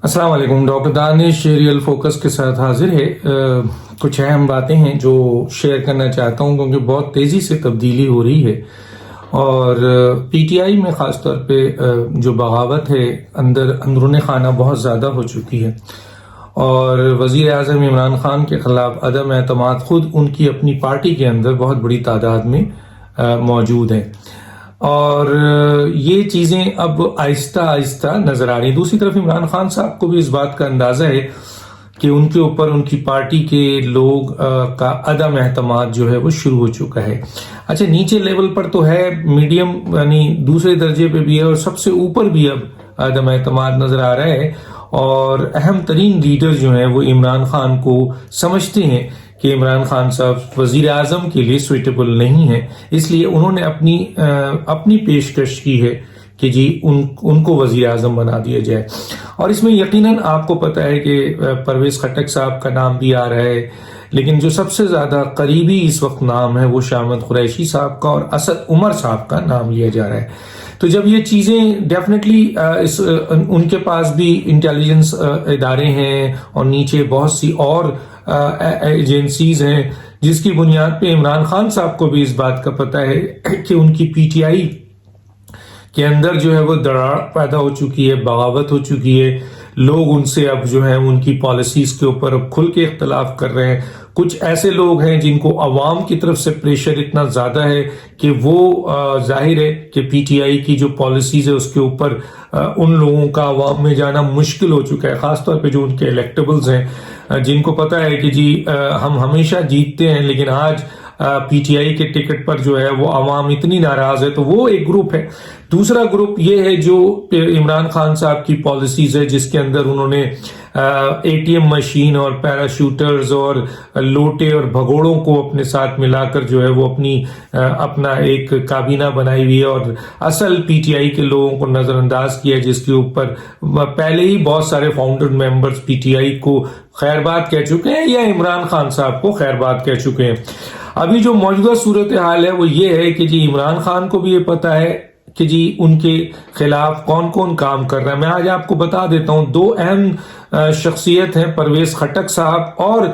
السلام علیکم، ڈاکٹر دانش real focus کے ساتھ حاضر ہے۔ کچھ اہم باتیں ہیں جو شیئر کرنا چاہتا ہوں کیونکہ بہت تیزی سے تبدیلی ہو رہی ہے، اور پی ٹی آئی میں خاص طور پہ جو بغاوت ہے اندرون خانہ بہت زیادہ ہو چکی ہے، اور وزیر اعظم عمران خان کے خلاف عدم اعتماد خود ان کی اپنی پارٹی کے اندر بہت بڑی تعداد میں موجود ہے، اور یہ چیزیں اب آہستہ آہستہ نظر آ رہی ہیں۔ دوسری طرف عمران خان صاحب کو بھی اس بات کا اندازہ ہے کہ ان کے اوپر ان کی پارٹی کے لوگ کا عدم اعتماد جو ہے وہ شروع ہو چکا ہے۔ اچھا، نیچے لیول پر تو ہے، میڈیم یعنی دوسرے درجے پہ بھی ہے، اور سب سے اوپر بھی اب عدم اعتماد نظر آ رہا ہے، اور اہم ترین لیڈر جو ہیں وہ عمران خان کو سمجھتے ہیں کہ عمران خان صاحب وزیر اعظم کے لیے سویٹیبل نہیں ہے، اس لیے انہوں نے اپنی پیشکش کی ہے کہ جی ان کو وزیر اعظم بنا دیا جائے۔ اور اس میں یقیناً آپ کو پتہ ہے کہ پرویز خٹک صاحب کا نام بھی آ رہا ہے، لیکن جو سب سے زیادہ قریبی اس وقت نام ہے وہ شاہ احمد قریشی صاحب کا اور اسد عمر صاحب کا نام لیا جا رہا ہے۔ تو جب یہ چیزیں ڈیفینیٹلی ان کے پاس بھی انٹیلیجنس ادارے ہیں اور نیچے بہت سی اور ایجنسیز ہیں جس کی بنیاد پہ عمران خان صاحب کو بھی اس بات کا پتہ ہے کہ ان کی پی ٹی آئی کے اندر جو ہے وہ دراڑ پیدا ہو چکی ہے، بغاوت ہو چکی ہے، لوگ ان سے اب جو ہے ان کی پالیسیز کے اوپر اب کھل کے اختلاف کر رہے ہیں۔ کچھ ایسے لوگ ہیں جن کو عوام کی طرف سے پریشر اتنا زیادہ ہے کہ وہ ظاہر ہے کہ پی ٹی آئی کی جو پالیسیز ہے اس کے اوپر ان لوگوں کا عوام میں جانا مشکل ہو چکا ہے، خاص طور پہ جو ان کے الیکٹیبلز ہیں، جن کو پتہ ہے کہ جی ہم ہمیشہ جیتتے ہیں، لیکن آج پی ٹی آئی کے ٹکٹ پر جو ہے وہ عوام اتنی ناراض ہے۔ تو وہ ایک گروپ ہے۔ دوسرا گروپ یہ ہے جو عمران خان صاحب کی پالیسیز ہے، جس کے اندر انہوں نے اے ٹی ایم مشین اور پیراشوٹرز اور لوٹے اور بھگوڑوں کو اپنے ساتھ ملا کر جو ہے وہ اپنا ایک کابینہ بنائی ہوئی ہے، اور اصل پی ٹی آئی کے لوگوں کو نظر انداز کیا ہے، جس کے اوپر پہلے ہی بہت سارے founder members P T I کو خیر بات کہہ چکے ہیں یا عمران خان صاحب کو خیر بات کہہ چکے ہیں۔ ابھی جو موجودہ صورتحال ہے وہ یہ ہے کہ جی عمران خان کو بھی یہ پتہ ہے کہ جی ان کے خلاف کون کون کام کر رہا ہے۔ میں آج آپ کو بتا دیتا ہوں، دو اہم شخصیت ہیں، پرویز خٹک صاحب اور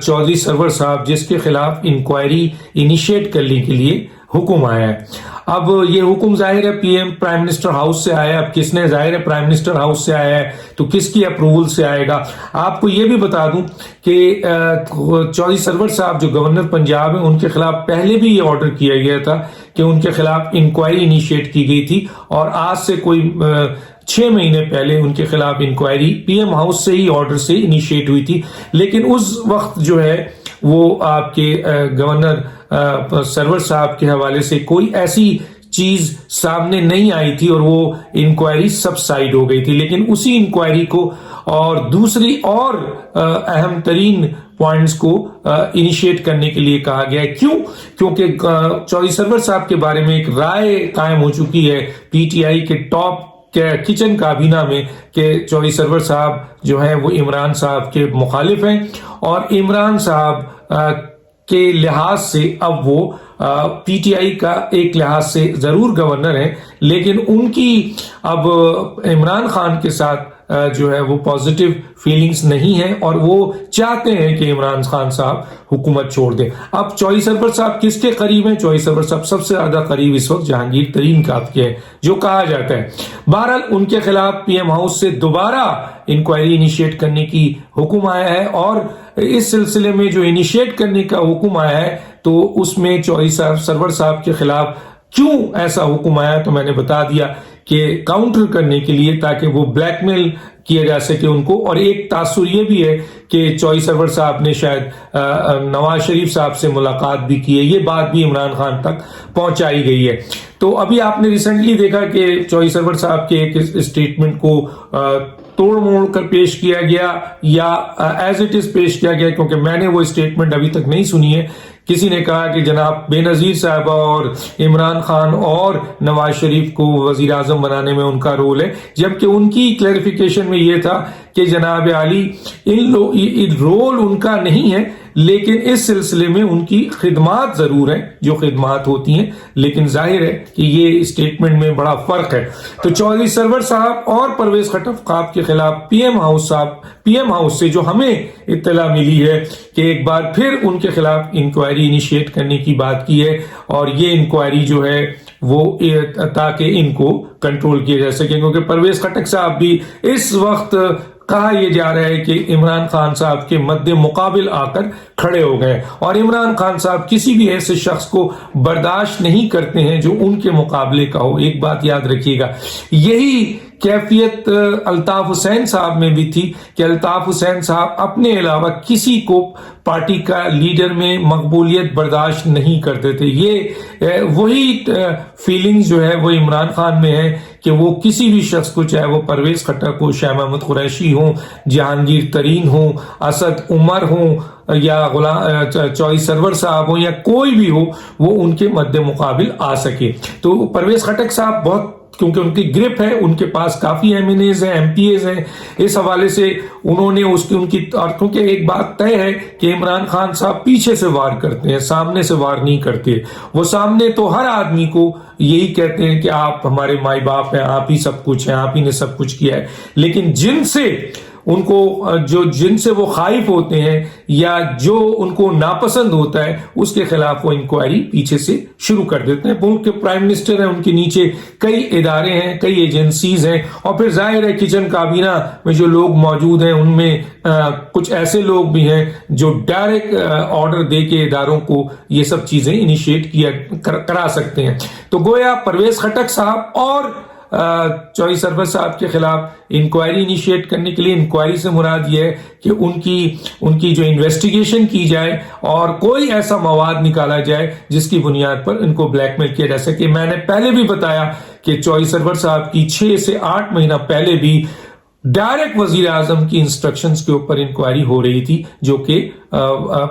چودھری سرور صاحب، جس کے خلاف انکوائری انیشیٹ کرنے کے لیے حکم آیا ہے۔ اب یہ حکم ظاہر ہے پرائم منسٹر ہاؤس سے آیا ہے۔ اب کس نے، ظاہر ہے پرائم منسٹر ہاؤس سے آیا ہے تو کس کی اپروول سے آئے گا؟ آپ کو یہ بھی بتا دوں کہ چودھری سرور صاحب جو گورنر پنجاب ہیں، ان کے خلاف پہلے بھی یہ آرڈر کیا گیا تھا کہ ان کے خلاف انکوائری انیشیٹ کی گئی تھی، اور آج سے کوئی 6 مہینے پہلے ان کے خلاف انکوائری پی ایم ہاؤس سے ہی آرڈر سے انیشیٹ ہوئی تھی، لیکن اس وقت جو ہے وہ آپ کے گورنر سرور صاحب کے حوالے سے کوئی ایسی چیز سامنے نہیں آئی تھی، اور وہ انکوائری سب سائڈ ہو گئی تھی۔ لیکن اسی انکوائری کو اور دوسری اور اہم ترین پوائنٹس کو انیشیٹ کرنے کے لیے کہا گیا ہے۔ کیوں؟ کیونکہ چودھری سرور صاحب کے بارے میں ایک رائے قائم ہو چکی ہے پی ٹی آئی کے ٹاپ کچن کابینہ میں کہ چودھری سرور صاحب جو ہیں وہ عمران صاحب کے مخالف ہیں، اور عمران صاحب کے لحاظ سے اب وہ پی ٹی آئی کا ایک لحاظ سے ضرور گورنر ہیں، لیکن ان کی اب عمران خان کے ساتھ جو ہے وہ پازیٹیو فیلنگز نہیں ہیں، اور وہ چاہتے ہیں کہ عمران خان صاحب حکومت چھوڑ دیں۔ اب چودھری سرور صاحب کس کے قریب ہیں؟ چودھری سرور صاحب سب سے زیادہ قریب اس وقت جہانگیر ترین کا کے ہیں، جو کہا جاتا ہے۔ بہرحال ان کے خلاف پی ایم ہاؤس سے دوبارہ انکوائری انیشیٹ کرنے کی حکم آیا ہے، اور اس سلسلے میں جو انیشیٹ کرنے کا حکم آیا ہے تو اس میں چودھری سرور صاحب کے خلاف کیوں ایسا حکم آیا تو میں نے بتا دیا کہ کاؤنٹر کرنے کے لیے، تاکہ وہ بلیک میل کیا جا سکے ان کو۔ اور ایک تاثر یہ بھی ہے کہ چودھری سرور صاحب نے شاید نواز شریف صاحب سے ملاقات بھی کی ہے، یہ بات بھی عمران خان تک پہنچائی گئی ہے۔ تو ابھی آپ نے ریسنٹلی دیکھا کہ چودھری سرور صاحب کے ایک اسٹیٹمنٹ کو توڑ موڑ کر پیش کیا گیا، یا ایز اٹ از پیش کیا گیا، کیونکہ میں نے وہ اسٹیٹمنٹ ابھی تک نہیں سنی ہے۔ کسی نے کہا کہ جناب بے نظیر صاحبہ اور عمران خان اور نواز شریف کو وزیر اعظم بنانے میں ان کا رول ہے، جبکہ ان کی کلیریفیکیشن میں یہ تھا کہ جناب عالی رول ان کا نہیں ہے، لیکن اس سلسلے میں ان کی خدمات ضرور ہیں، جو خدمات ہوتی ہیں، لیکن ظاہر ہے کہ یہ اسٹیٹمنٹ میں بڑا فرق ہے۔ تو چودھری سرور صاحب اور پرویز خٹک خواب کے خلاف پی ایم ہاؤس سے جو ہمیں اطلاع ملی ہے کہ ایک بار پھر ان کے خلاف انکوائری انیشیٹ کرنے کی بات کی ہے، اور یہ انکوائری جو ہے وہ تاکہ ان کو کنٹرول کیا جا سکے، کیونکہ پرویز خٹک صاحب بھی اس وقت کہا یہ جا رہا ہے کہ عمران خان صاحب کے مد مقابل آ کر کھڑے ہو گئے، اور عمران خان صاحب کسی بھی ایسے شخص کو برداشت نہیں کرتے ہیں جو ان کے مقابلے کا ہو۔ ایک بات یاد رکھیے گا، یہی کیفیت الطاف حسین صاحب میں بھی تھی کہ الطاف حسین صاحب اپنے علاوہ کسی کو پارٹی کا لیڈر میں مقبولیت برداشت نہیں کرتے تھے۔ یہ وہی فیلنگز جو ہے وہ عمران خان میں ہے کہ وہ کسی بھی شخص کو، چاہے وہ پرویز خٹک ہو، شاہ محمود قریشی ہوں، جہانگیر ترین ہوں، اسد عمر ہوں، یا چودھری سرور صاحب ہوں، یا کوئی بھی ہو، وہ ان کے مد مقابل آ سکے۔ تو پرویز خٹک صاحب بہت، کیونکہ ان کی گرپ ہے، ان کے پاس کافی ایم این ایز ہیں، ایم پی ایز ہیں، اس حوالے سے انہوں نے اور کیونکہ ایک بات طے ہے کہ عمران خان صاحب پیچھے سے وار کرتے ہیں، سامنے سے وار نہیں کرتے۔ وہ سامنے تو ہر آدمی کو یہی کہتے ہیں کہ آپ ہمارے مائی باپ ہیں، آپ ہی سب کچھ ہیں، آپ ہی نے سب کچھ کیا ہے، لیکن جن سے وہ خائف ہوتے ہیں یا جو ان کو ناپسند ہوتا ہے، اس کے خلاف وہ انکوائری پیچھے سے شروع کر دیتے ہیں۔ ملک کے پرائم منسٹر ہیں، ان کے نیچے کئی ادارے ہیں، کئی ایجنسیز ہیں، اور پھر ظاہر ہے کچن کابینہ میں جو لوگ موجود ہیں ان میں کچھ ایسے لوگ بھی ہیں جو ڈائریکٹ آرڈر دے کے اداروں کو یہ سب چیزیں انیشیٹ کرا سکتے ہیں۔ تو گویا پرویز خٹک صاحب اور چودھری سرور صاحب کے خلاف انکوائری انیشیٹ کرنے کے لیے، انکوائری سے مراد یہ ہے کہ ان کی جو انویسٹیگیشن کی جائے اور کوئی ایسا مواد نکالا جائے جس کی بنیاد پر ان کو بلیک میل کیا جا سکے۔ میں نے پہلے بھی بتایا کہ چودھری سرور صاحب کی 6 سے 8 مہینہ پہلے بھی ڈائریکٹ وزیر اعظم کی انسٹرکشنز کے اوپر انکوائری ہو رہی تھی، جو کہ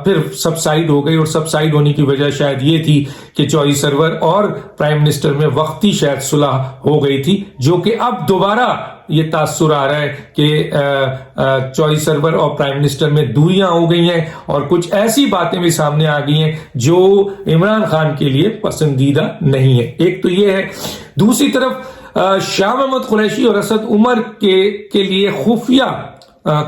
پھر سبسائڈ ہو گئی، اور سبسائڈ ہونے کی وجہ شاید یہ تھی کہ چودھری سرور اور پرائم منسٹر میں وقتی شاید صلح ہو گئی تھی، جو کہ اب دوبارہ یہ تاثر آ رہا ہے کہ چودھری سرور اور پرائم منسٹر میں دوریاں ہو گئی ہیں، اور کچھ ایسی باتیں بھی سامنے آ گئی ہیں جو عمران خان کے لیے پسندیدہ نہیں ہے۔ ایک تو یہ ہے، دوسری طرف شاہ محمود قریشی اور اسد عمر کے لیے خفیہ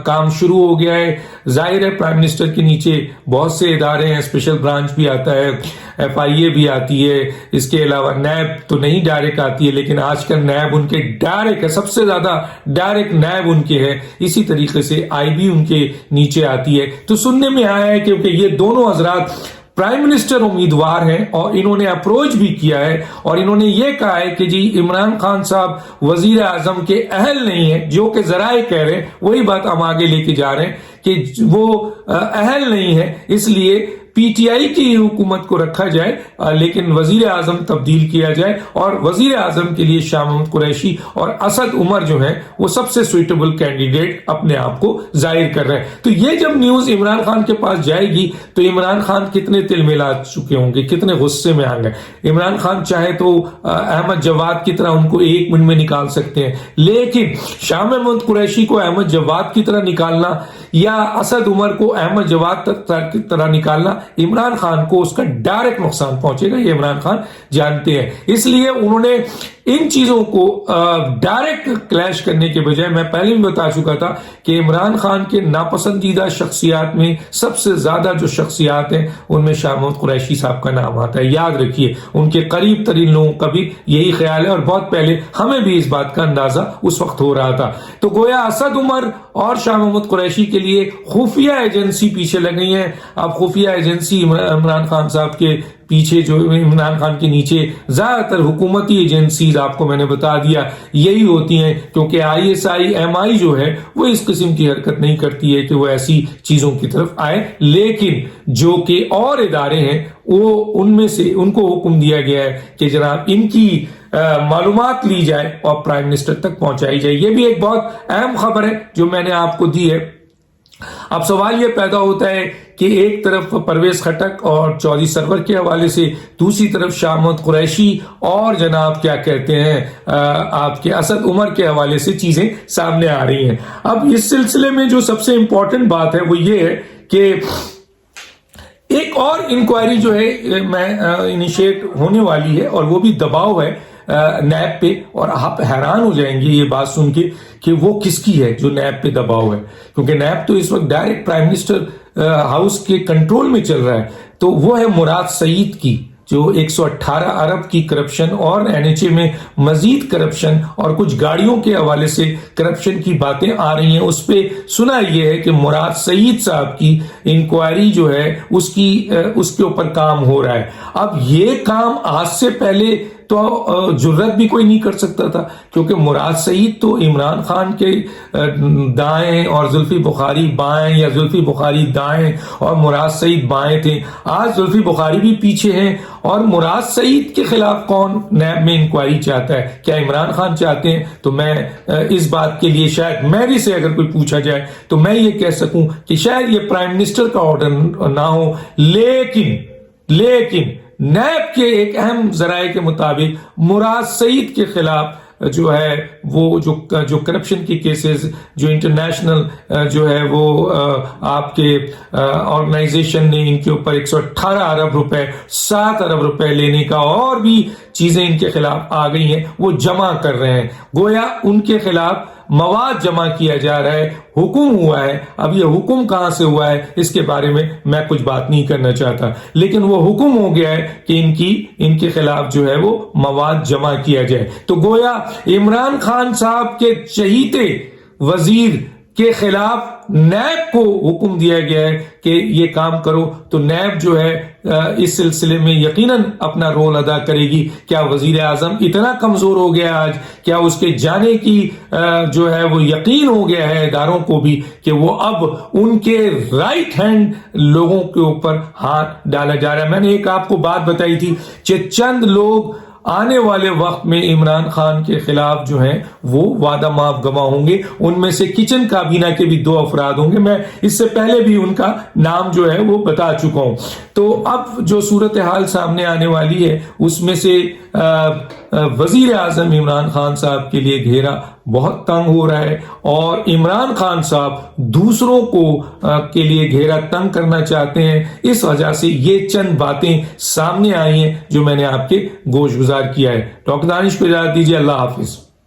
کام شروع ہو گیا ہے۔ ظاہر ہے پرائم منسٹر کے نیچے بہت سے ادارے ہیں، اسپیشل برانچ بھی آتا ہے، ایف آئی اے بھی آتی ہے، اس کے علاوہ نیب تو نہیں ڈائریکٹ آتی ہے، لیکن آج کل نیب ان کے ڈائریکٹ ہے، سب سے زیادہ ڈائریکٹ نیب ان کے ہے، اسی طریقے سے آئی بی ان کے نیچے آتی ہے۔ تو سننے میں آیا ہے کیونکہ یہ دونوں حضرات پرائم منسٹر امیدوار ہیں، اور انہوں نے اپروچ بھی کیا ہے، اور انہوں نے یہ کہا ہے کہ جی عمران خان صاحب وزیر اعظم کے اہل نہیں ہیں، جو کہ ذرائع کہہ رہے ہیں، وہی بات ہم آگے لے کے جا رہے ہیں کہ وہ اہل نہیں ہے، اس لیے پی ٹی آئی کی حکومت کو رکھا جائے، لیکن وزیر اعظم تبدیل کیا جائے، اور وزیر اعظم کے لیے شاہ محمود قریشی اور اسد عمر جو ہیں وہ سب سے سوئٹیبل کینڈیڈیٹ اپنے آپ کو ظاہر کر رہے ہیں۔ تو یہ جب نیوز عمران خان کے پاس جائے گی تو عمران خان کتنے تل ملا چکے ہوں گے، کتنے غصے میں آ گئے۔ عمران خان چاہے تو احمد جواد کی طرح ان کو 1 منٹ میں نکال سکتے ہیں، لیکن شاہ محمود قریشی کو احمد جواد کی طرح نکالنا یا اسد عمر کو احمد جواد کی طرح نکالنا، عمران خان کو اس کا ڈائریکٹ نقصان پہنچے گا، یہ عمران خان جانتے ہیں۔ اس لیے انہوں نے ان چیزوں کو ڈائریکٹ کلیش کرنے کے بجائے، میں پہلے بھی بتا چکا تھا کہ عمران خان کے ناپسندیدہ شخصیات میں سب سے زیادہ جو شخصیات ہیں ان میں شاہ محمود قریشی صاحب کا نام آتا ہے۔ یاد رکھیے ان کے قریب ترین لوگوں کا بھی یہی خیال ہے، اور بہت پہلے ہمیں بھی اس بات کا اندازہ اس وقت ہو رہا تھا۔ تو گویا اسد عمر اور شاہ محمود قریشی کے لیے خفیہ ایجنسی پیچھے لگ گئی ہیں۔ اب خفیہ ایجنسی عمران خان صاحب کے پیچھے، جو عمران خان کے نیچے زیادہ تر حکومتی ایجنسیز آپ کو میں نے بتا دیا یہی ہوتی ہیں، کیونکہ آئی ایس آئی ایم آئی جو ہے وہ اس قسم کی حرکت نہیں کرتی ہے کہ وہ ایسی چیزوں کی طرف آئے، لیکن جو کہ اور ادارے ہیں وہ ان میں سے ان کو حکم دیا گیا ہے کہ جناب ان کی معلومات لی جائے اور پرائم منسٹر تک پہنچائی جائے۔ یہ بھی ایک بہت اہم خبر ہے جو میں نے آپ کو دی ہے۔ اب سوال یہ پیدا ہوتا ہے کہ ایک طرف پرویز خٹک اور چودھری سرور کے حوالے سے، دوسری طرف شاہ محمد قریشی اور جناب کیا کہتے ہیں آپ کے اسد عمر کے حوالے سے چیزیں سامنے آ رہی ہیں۔ اب اس سلسلے میں جو سب سے امپورٹنٹ بات ہے وہ یہ ہے کہ ایک اور انکوائری جو ہے میں انیشیٹ ہونے والی ہے، اور وہ بھی دباؤ ہے نیب پہ، اور آپ حیران ہو جائیں گے یہ بات سن کے کہ وہ کس کی ہے جو نیب پہ دباؤ ہے، کیونکہ نیب تو اس وقت ڈائریکٹ پرائم منسٹر ہاؤس کے کنٹرول میں چل رہا ہے۔ تو وہ ہے مراد سعید کی، جو 118 ارب کی کرپشن اور NHA میں مزید کرپشن اور کچھ گاڑیوں کے حوالے سے کرپشن کی باتیں آ رہی ہیں۔ اس پہ سنا یہ ہے کہ مراد سعید صاحب کی انکوائری جو ہے اس کے اوپر کام ہو رہا ہے۔ اب یہ کام آج سے پہلے تو جرت بھی کوئی نہیں کر سکتا تھا، کیونکہ مراد سعید تو عمران خان کے دائیں اور زلفی بخاری بائیں، یا زلفی بخاری دائیں اور مراد سعید بائیں تھے۔ آج زلفی بخاری بھی پیچھے ہیں، اور مراد سعید کے خلاف کون نیب میں انکوائری چاہتا ہے؟ کیا عمران خان چاہتے ہیں؟ تو میں اس بات کے لیے شاید میری سے اگر کوئی پوچھا جائے تو میں یہ کہہ سکوں کہ شاید یہ پرائم منسٹر کا آرڈر نہ ہو، لیکن نیب کے ایک اہم ذرائع کے مطابق مراد سعید کے خلاف جو ہے وہ جو کرپشن کی کیسز جو انٹرنیشنل جو ہے وہ آپ کے آرگنائزیشن نے ان کے اوپر 118 ارب روپے 7 ارب روپے لینے کا اور بھی چیزیں ان کے خلاف آ گئی ہیں، وہ جمع کر رہے ہیں، گویا ان کے خلاف مواد جمع کیا جا رہا ہے، حکم ہوا ہے۔ اب یہ حکم کہاں سے ہوا ہے اس کے بارے میں کچھ بات نہیں کرنا چاہتا، لیکن وہ حکم ہو گیا ہے کہ ان کے خلاف جو ہے وہ مواد جمع کیا جائے۔ تو گویا عمران خان صاحب کے چہیتے وزیر کے خلاف نیب کو حکم دیا گیا ہے کہ یہ کام کرو، تو نیب جو ہے اس سلسلے میں یقیناً اپنا رول ادا کرے گی۔ کیا وزیر اعظم اتنا کمزور ہو گیا آج؟ کیا اس کے جانے کی جو ہے وہ یقین ہو گیا ہے اداروں کو بھی کہ وہ اب ان کے رائٹ ہینڈ لوگوں کے اوپر ہاتھ ڈالا جا رہا ہے؟ میں نے ایک آپ کو بات بتائی تھی کہ چند لوگ آنے والے وقت میں عمران خان کے خلاف جو ہیں وہ وعدہ معاف گواہ ہوں گے، ان میں سے کچن کابینہ کے بھی 2 افراد ہوں گے، میں اس سے پہلے بھی ان کا نام جو ہے وہ بتا چکا ہوں۔ تو اب جو صورتحال سامنے آنے والی ہے اس میں سے وزیر اعظم عمران خان صاحب کے لیے گھیرا بہت تنگ ہو رہا ہے، اور عمران خان صاحب دوسروں کو کے لیے گھیرا تنگ کرنا چاہتے ہیں۔ اس وجہ سے یہ چند باتیں سامنے آئی ہیں جو میں نے آپ کے گوش گزار کیا ہے۔ ڈاکٹر دانش کو اجازت دیجیے، اللہ حافظ۔